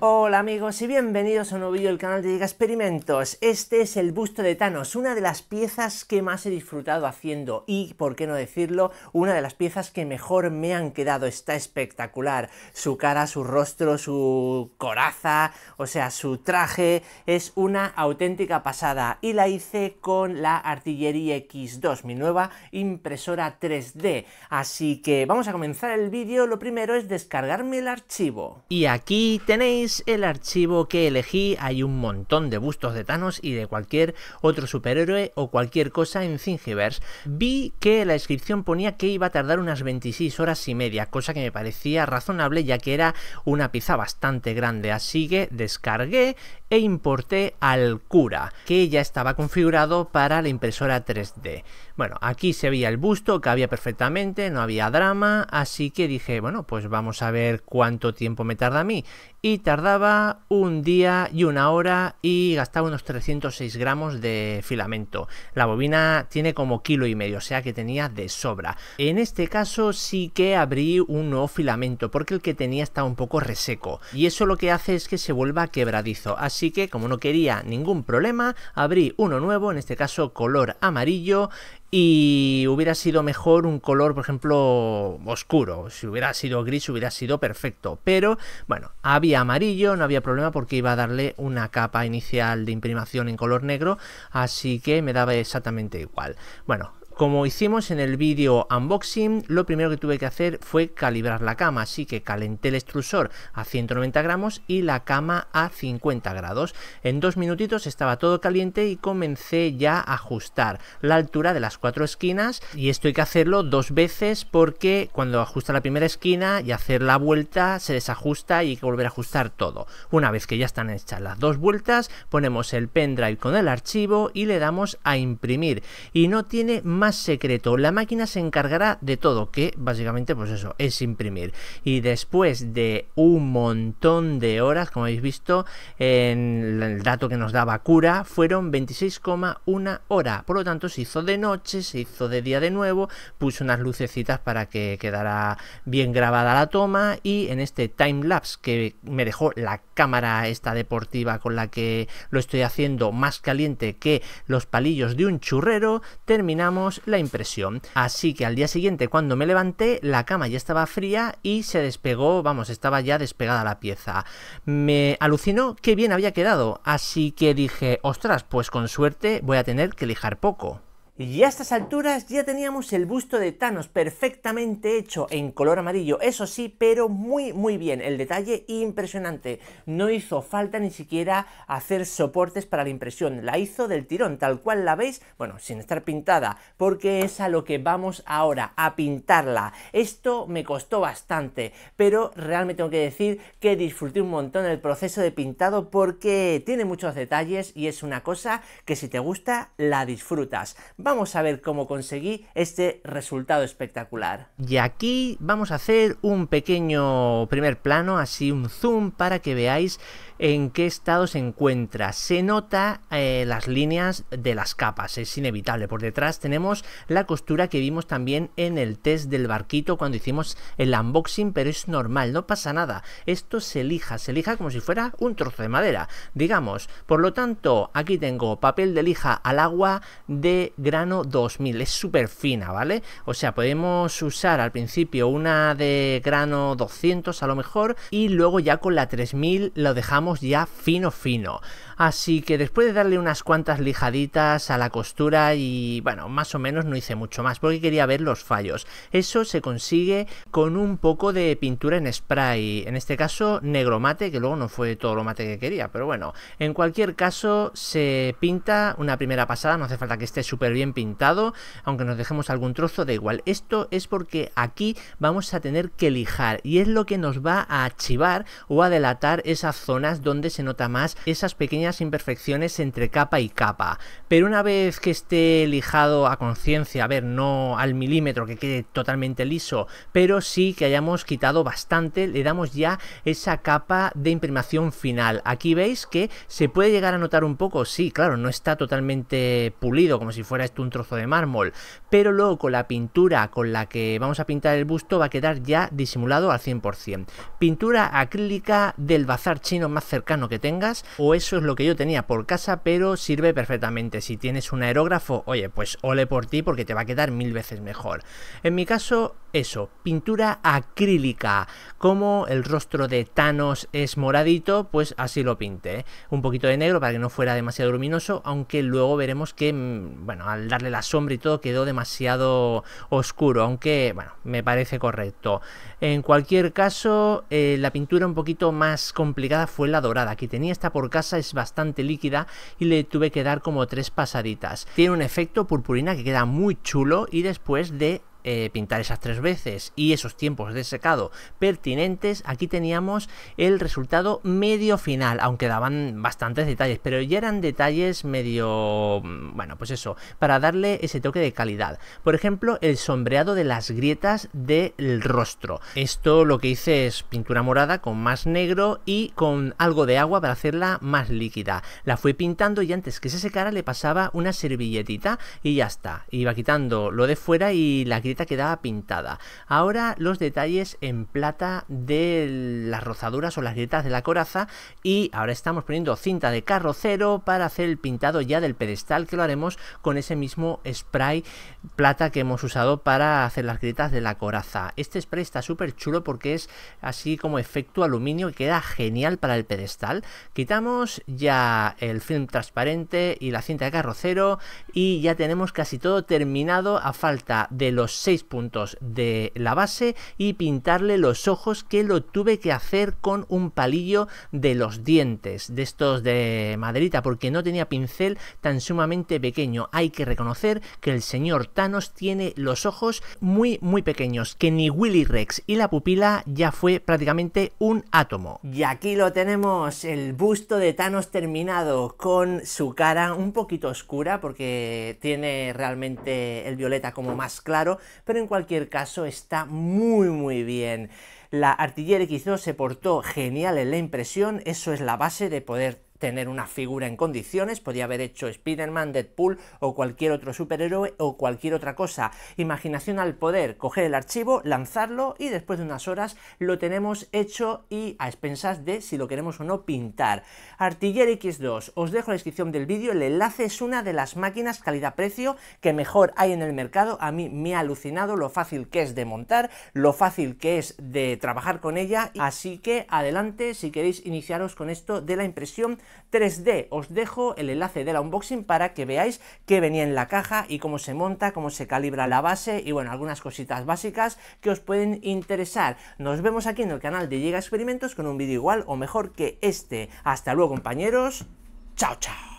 Hola amigos y bienvenidos a un nuevo vídeo del canal de Giga Experimentos. Este es el busto de Thanos, una de las piezas que más he disfrutado haciendo y, por qué no decirlo, una de las piezas que mejor me han quedado. Está espectacular, su cara, su rostro, su coraza, o sea, su traje es una auténtica pasada y la hice con la Artillery X2, mi nueva impresora 3D. Así que vamos a comenzar el vídeo. Lo primero es descargarme el archivo. Y aquí tenéis el archivo que elegí. Hay un montón de bustos de Thanos y de cualquier otro superhéroe o cualquier cosa en Thingiverse. Vi que la descripción ponía que iba a tardar unas 26 horas y media, cosa que me parecía razonable ya que era una pieza bastante grande, así que descargué e importé al Cura, que ya estaba configurado para la impresora 3D. Bueno, aquí se veía el busto, cabía perfectamente, no había drama, así que dije, bueno, pues vamos a ver cuánto tiempo me tarda a mí. Y tardaba un día y una hora y gastaba unos 306 gramos de filamento. La bobina tiene como 1,5 kilos, o sea que tenía de sobra. En este caso sí que abrí un nuevo filamento porque el que tenía estaba un poco reseco. Y eso lo que hace es que se vuelva quebradizo. Así que como no quería ningún problema, abrí uno nuevo, en este caso color amarillo. Y hubiera sido mejor un color, por ejemplo, oscuro. Si hubiera sido gris hubiera sido perfecto. Pero bueno, había amarillo, no había problema porque iba a darle una capa inicial de imprimación en color negro. Así que me daba exactamente igual. Bueno, como hicimos en el vídeo unboxing, lo primero que tuve que hacer fue calibrar la cama, así que calenté el extrusor a 190 gramos y la cama a 50 grados. En 2 minutitos estaba todo caliente y comencé ya a ajustar la altura de las 4 esquinas, y esto hay que hacerlo 2 veces porque cuando ajusta la primera esquina y hacer la vuelta se desajusta y hay que volver a ajustar todo. Una vez que ya están hechas las 2 vueltas, ponemos el pendrive con el archivo y le damos a imprimir, y no tiene más secreto, la máquina se encargará de todo, que básicamente pues eso es imprimir. Y después de un montón de horas, como habéis visto en el dato que nos daba Cura, fueron 26,1 horas. Por lo tanto se hizo de noche, se hizo de día de nuevo, puse unas lucecitas para que quedara bien grabada la toma, y en este timelapse que me dejó la cámara esta deportiva con la que lo estoy haciendo más caliente que los palillos de un churrero, terminamos la impresión. Así que al día siguiente, cuando me levanté, la cama ya estaba fría y se despegó, vamos, estaba ya despegada la pieza. Me alucinó qué bien había quedado, así que dije, ostras, pues con suerte voy a tener que lijar poco. Y a estas alturas ya teníamos el busto de Thanos perfectamente hecho en color amarillo, eso sí, pero muy bien, el detalle impresionante. No hizo falta ni siquiera hacer soportes para la impresión, la hizo del tirón, tal cual la veis, bueno, sin estar pintada, porque es a lo que vamos ahora, a pintarla. Esto me costó bastante, pero realmente tengo que decir que disfruté un montón el proceso de pintado porque tiene muchos detalles y es una cosa que si te gusta, la disfrutas. Vamos a ver cómo conseguí este resultado espectacular. Y aquí vamos a hacer un pequeño primer plano, así un zoom, para que veáis en qué estado se encuentra. Se nota las líneas de las capas, es inevitable. Por detrás tenemos la costura que vimos también en el test del barquito cuando hicimos el unboxing, pero es normal, no pasa nada. Esto se lija como si fuera un trozo de madera, digamos. Por lo tanto, aquí tengo papel de lija al agua de grano 2000, es súper fina, ¿vale? O sea, podemos usar al principio una de grano 200 a lo mejor, y luego ya con la 3000 lo dejamos ya fino. Así que después de darle unas cuantas lijaditas a la costura, y bueno, más o menos no hice mucho más porque quería ver los fallos. Eso se consigue con un poco de pintura en spray, en este caso negro mate, que luego no fue todo lo mate que quería, pero bueno, en cualquier caso se pinta una primera pasada, no hace falta que esté súper bien pintado, aunque nos dejemos algún trozo, da igual. Esto es porque aquí vamos a tener que lijar y es lo que nos va a archivar o a delatar esas zonas donde se nota más esas pequeñas imperfecciones entre capa y capa. Pero una vez que esté lijado a conciencia, a ver, no al milímetro que quede totalmente liso, pero sí que hayamos quitado bastante, le damos ya esa capa de imprimación final. Aquí veis que se puede llegar a notar un poco, sí, claro, no está totalmente pulido como si fuera esto un trozo de mármol, pero luego con la pintura con la que vamos a pintar el busto va a quedar ya disimulado al 100%. Pintura acrílica del bazar chino más cercano que tengas, o eso es lo que yo tenía por casa, pero sirve perfectamente. Si tienes un aerógrafo, oye, pues ole por ti porque te va a quedar 1000 veces mejor. En mi caso, eso, pintura acrílica. Como el rostro de Thanos es moradito, pues así lo pinté, ¿eh? Un poquito de negro para que no fuera demasiado luminoso, aunque luego veremos que, bueno, al darle la sombra y todo quedó demasiado oscuro, aunque, bueno, me parece correcto. En cualquier caso, la pintura un poquito más complicada fue la dorada, que tenía esta por casa, es bastante líquida y le tuve que dar como 3 pasaditas. Tiene un efecto purpurina que queda muy chulo y después de pintar esas 3 veces y esos tiempos de secado pertinentes, aquí teníamos el resultado medio final, aunque daban bastantes detalles, pero ya eran detalles medio, bueno, pues eso, para darle ese toque de calidad. Por ejemplo, el sombreado de las grietas del rostro. Esto lo que hice es pintura morada con más negro y con algo de agua para hacerla más líquida. La fui pintando y antes que se secara le pasaba una servilletita y ya está. Iba quitando lo de fuera y la grieta quedaba pintada. Ahora los detalles en plata de las rozaduras o las grietas de la coraza, y ahora estamos poniendo cinta de carrocero para hacer el pintado ya del pedestal, que lo haremos con ese mismo spray plata que hemos usado para hacer las grietas de la coraza. Este spray está súper chulo porque es así como efecto aluminio y queda genial para el pedestal. Quitamos ya el film transparente y la cinta de carrocero y ya tenemos casi todo terminado, a falta de los 6 puntos de la base y pintarle los ojos, que lo tuve que hacer con un palillo de los dientes, de estos de maderita, porque no tenía pincel tan sumamente pequeño. Hay que reconocer que el señor Thanos tiene los ojos muy pequeños, que ni Willy Rex, y la pupila ya fue prácticamente un átomo. Y aquí lo tenemos, el busto de Thanos terminado, con su cara un poquito oscura porque tiene realmente el violeta como más claro, pero en cualquier caso está muy bien. La Artillery X2 se portó genial en la impresión, eso es la base de poder tener una figura en condiciones. Podía haber hecho Spider-Man, Deadpool o cualquier otro superhéroe o cualquier otra cosa. Imaginación al poder, coger el archivo, lanzarlo y después de unas horas lo tenemos hecho y a expensas de si lo queremos o no pintar. Artillery X2, os dejo en la descripción del vídeo, el enlace. Es una de las máquinas calidad-precio que mejor hay en el mercado. A mí me ha alucinado lo fácil que es de montar, lo fácil que es de trabajar con ella, así que adelante si queréis iniciaros con esto de la impresión 3D. Os dejo el enlace del unboxing para que veáis qué venía en la caja y cómo se monta, cómo se calibra la base y bueno, algunas cositas básicas que os pueden interesar. Nos vemos aquí en el canal de Giga Experimentos con un vídeo igual o mejor que este. Hasta luego, compañeros. Chao, chao.